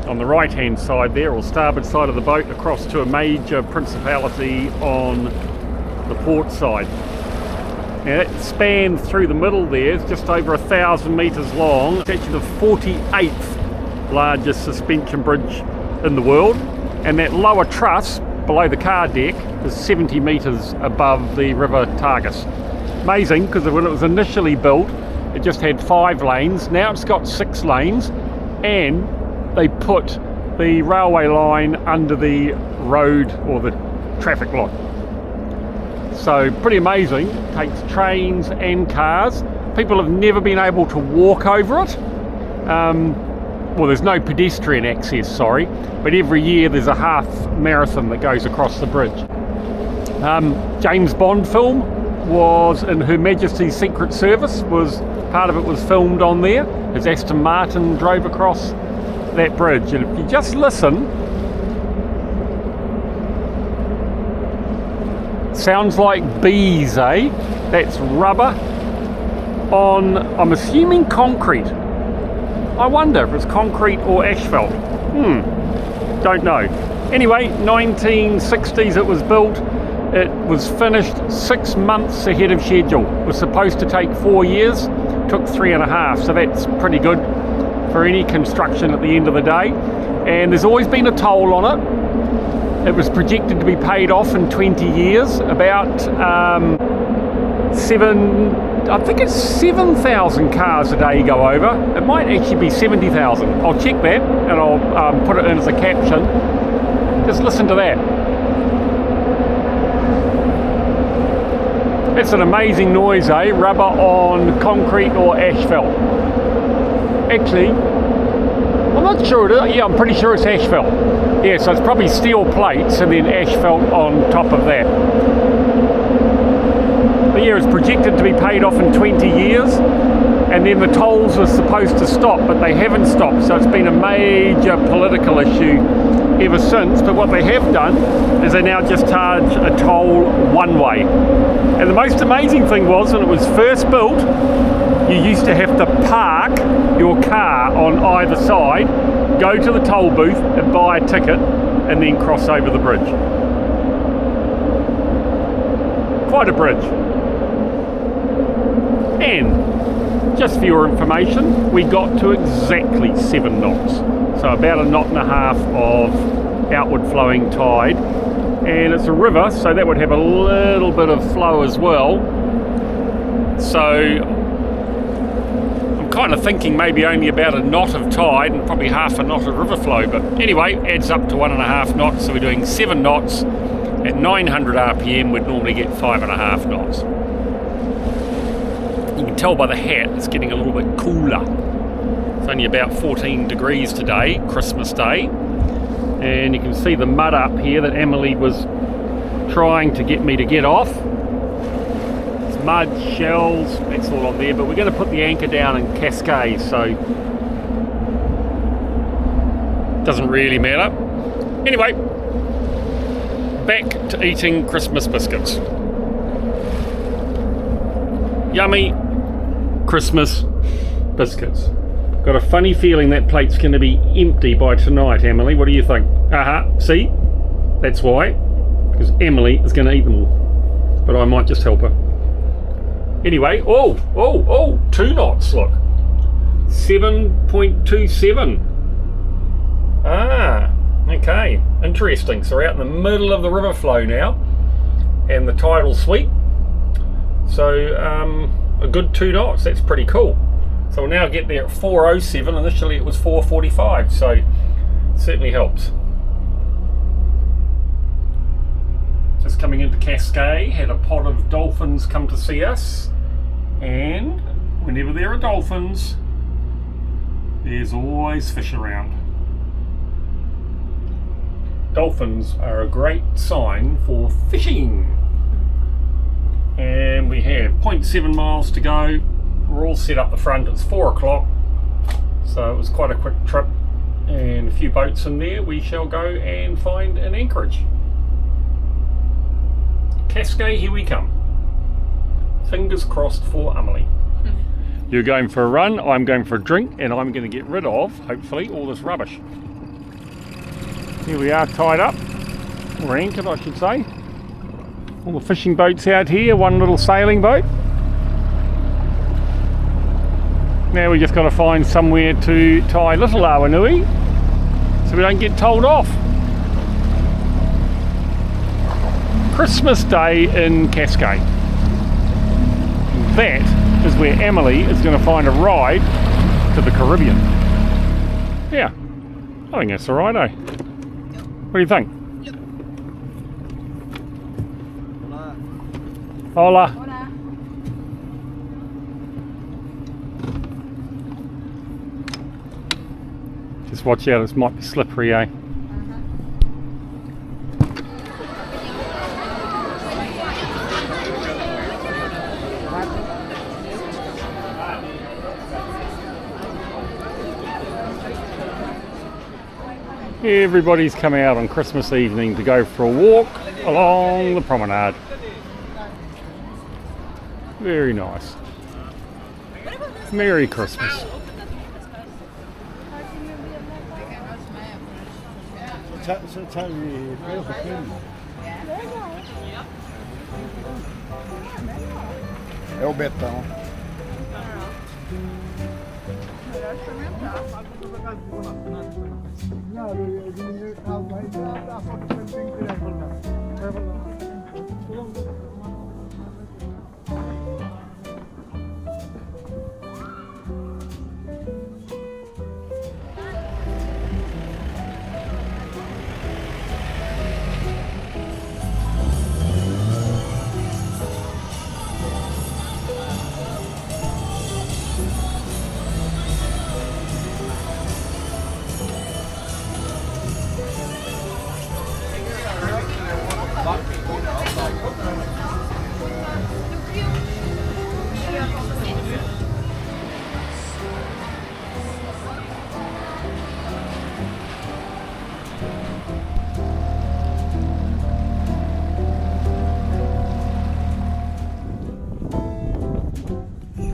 on the right hand side there, or starboard side of the boat, across to a major principality on the port side. Now that span through the middle there is just over 1,000 metres long. It's actually the 48th largest suspension bridge in the world, and that lower truss below the car deck is 70 metres above the river Tagus. Amazing, because when it was initially built it just had 5 lanes, now it's got 6 lanes, and they put the railway line under the road or the traffic light. So pretty amazing. Takes trains and cars. People have never been able to walk over it. Well, there's no pedestrian access, sorry, but every year there's a half marathon that goes across the bridge. James Bond film was in Her Majesty's Secret Service, part of it was filmed on there as Aston Martin drove across that bridge. And if you just listen, sounds like bees, eh? That's rubber on, I'm assuming, concrete. I wonder if it's concrete or asphalt. Don't know. Anyway, 1960s it was built. It was finished 6 months ahead of schedule. It was supposed to take 4 years, took 3.5, so that's pretty good for any construction at the end of the day. And there's always been a toll on it. It was projected to be paid off in 20 years, about I think it's 7,000 cars a day go over. It might actually be 70,000. I'll check that and I'll put it in as a caption. Just listen to that. It's an amazing noise, eh? Rubber on concrete or asphalt. Actually, I'm not sure. Yeah, I'm pretty sure it's asphalt. Yeah, so it's probably steel plates and then asphalt on top of that. But yeah, it's projected to be paid off in 20 years, and then the tolls are supposed to stop, but they haven't stopped, so it's been a major political issue ever since. But what they have done is they now just charge a toll one way. And the most amazing thing was, when it was first built, you used to have to park your car on either side, go to the toll booth and buy a ticket, and then cross over the bridge. Quite a bridge. And just for your information, we got to exactly 7 knots. So about 1.5 knots of outward flowing tide. And it's a river, so that would have a little bit of flow as well. So I'm kind of thinking maybe only about 1 knot of tide and probably 1/2 knot of river flow. But anyway, adds up to 1.5 knots. So we're doing 7 knots. At 900 RPM, we'd normally get 5.5 knots. You can tell by the hat it's getting a little bit cooler. It's only about 14 degrees today, Christmas Day. And you can see the mud up here that Emily was trying to get me to get off. It's mud, shells, that's all on there. But we're going to put the anchor down in Cascais, so it doesn't really matter. Anyway, back to eating Christmas biscuits. Yummy Christmas biscuits. Got a funny feeling that plate's going to be empty by tonight, Emily. What do you think? See? That's why. Because Emily is going to eat them all. But I might just help her. Anyway, 2 knots, look. 7.27. Okay. Interesting. So we're out in the middle of the river flow now. And the tidal sweep. So, a good 2 knots. That's pretty cool. So we'll now get there at 4:07. Initially it was 4:45, so it certainly helps. Just coming into Cascais, had a pod of dolphins come to see us, and whenever there are dolphins, there's always fish around. Dolphins are a great sign for fishing. And we have 0.7 miles to go. We're all set up the front. It's 4 o'clock, so it was quite a quick trip and a few boats in there. We shall go and find an anchorage. Cascais, here we come. Fingers crossed for Emily. You're going for a run, I'm going for a drink, and I'm going to get rid of, hopefully, all this rubbish. Here we are, tied up, or anchored I should say. All the fishing boats out here, one little sailing boat. Now we just got to find somewhere to tie little Awanui so we don't get told off. Christmas Day in Cascais. That is where Emily is going to find a ride to the Caribbean. Yeah, I think that's alright, eh? What do you think? Hola. Hola. Just watch out, this might be slippery, eh? Everybody's come out on Christmas evening to go for a walk along the promenade. Very nice. Merry Christmas. É o betão.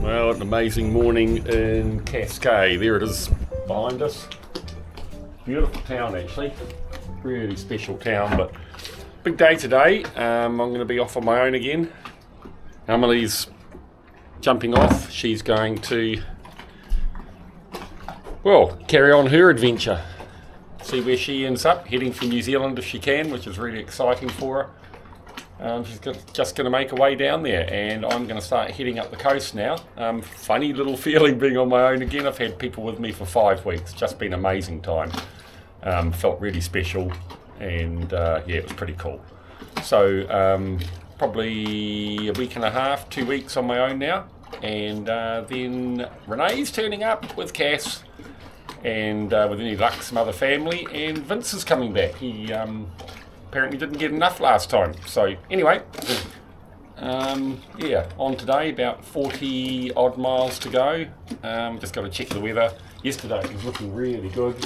Well, an amazing morning in Cascais. There it is behind us. Beautiful town, actually. Really special town, but big day today. I'm going to be off on my own again. Emily's jumping off. She's going to, well, carry on her adventure. See where she ends up, heading for New Zealand if she can, which is really exciting for her. She's just going to make her way down there, and I'm going to start heading up the coast now. Funny little feeling being on my own again. I've had people with me for 5 weeks. Just been an amazing time. Felt really special, and yeah, it was pretty cool. So probably a week and a half, 2 weeks on my own now, and then Renee's turning up with Cass, and with any luck some other family, and Vince is coming back. He apparently didn't get enough last time. So anyway, yeah, on today, about 40 odd miles to go. Just got to check the weather. Yesterday it was looking really good,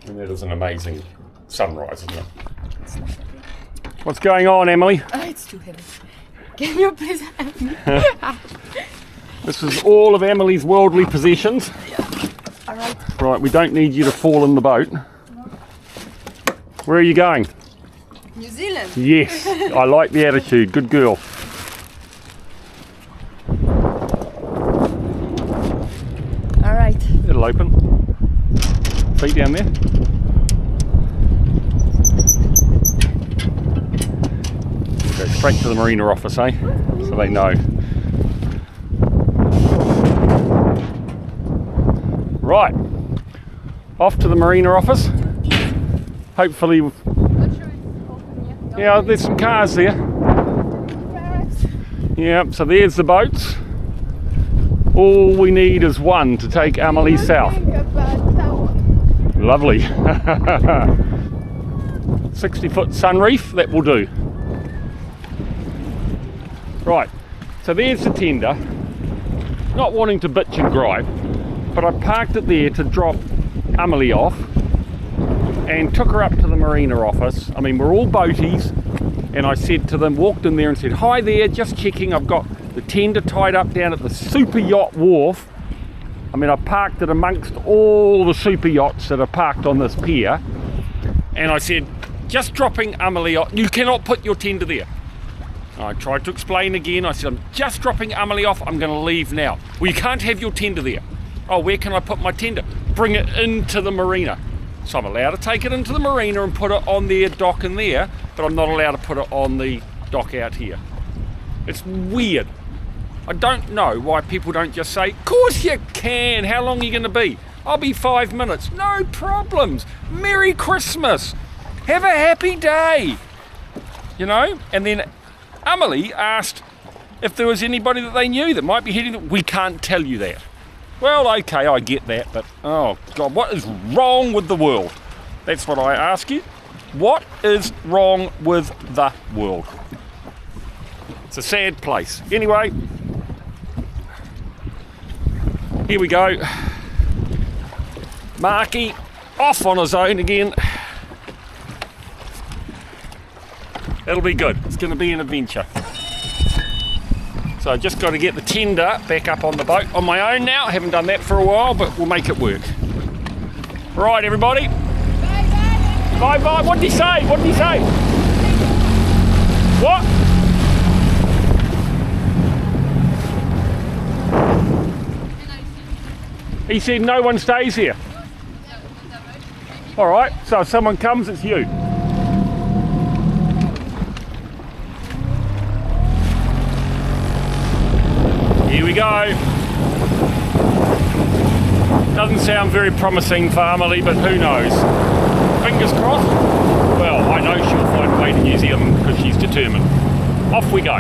and that is an amazing sunrise, isn't it? What's going on, Emily? Oh, it's too heavy. Can you please help me? This is all of Emily's worldly possessions. All right. Right, we don't need you to fall in the boat. Where are you going? New Zealand. Yes, I like the attitude. Good girl. All right. It'll open. Feet down there. Go straight to the marina office, eh? So they know. Right. Off to the marina office. Hopefully. Not sure it's open yet. Yeah, there's some cars there. Yeah, so there's the boats. All we need is one to take Emily south. Lovely. 60-foot sunreef, that will do. Right, so there's the tender. Not wanting to bitch and gripe, but I parked it there to drop Emily off and took her up to the marina office. I mean, we're all boaties, and I said to them, walked in there and said, hi there, just checking, I've got the tender tied up down at the super yacht wharf. I mean, I parked it amongst all the super yachts that are parked on this pier, and I said, just dropping Emily off, you cannot put your tender there. I tried to explain again. I said, I'm just dropping Emily off, I'm going to leave now. Well, you can't have your tender there. Oh, where can I put my tender? Bring it into the marina. So I'm allowed to take it into the marina and put it on their dock in there, but I'm not allowed to put it on the dock out here. It's weird. I don't know why people don't just say, of course you can, how long are you going to be? I'll be 5 minutes. No problems. Merry Christmas. Have a happy day. You know? And then Emily asked if there was anybody that they knew that might be heading. We can't tell you that. Well, okay, I get that, but oh God, what is wrong with the world? That's what I ask you. What is wrong with the world? It's a sad place. Anyway, here we go. Marky off on his own again. It'll be good. It's going to be an adventure. So I just got to get the tender back up on the boat on my own now. I haven't done that for a while, but we'll make it work. Right, everybody. Bye bye. What did he say? What did he say? What? He said no one stays here. All right. So if someone comes, it's you. Here we go. Doesn't sound very promising for Amelie, but who knows? Fingers crossed. Well, I know she'll find a way to New Zealand because she's determined. Off we go.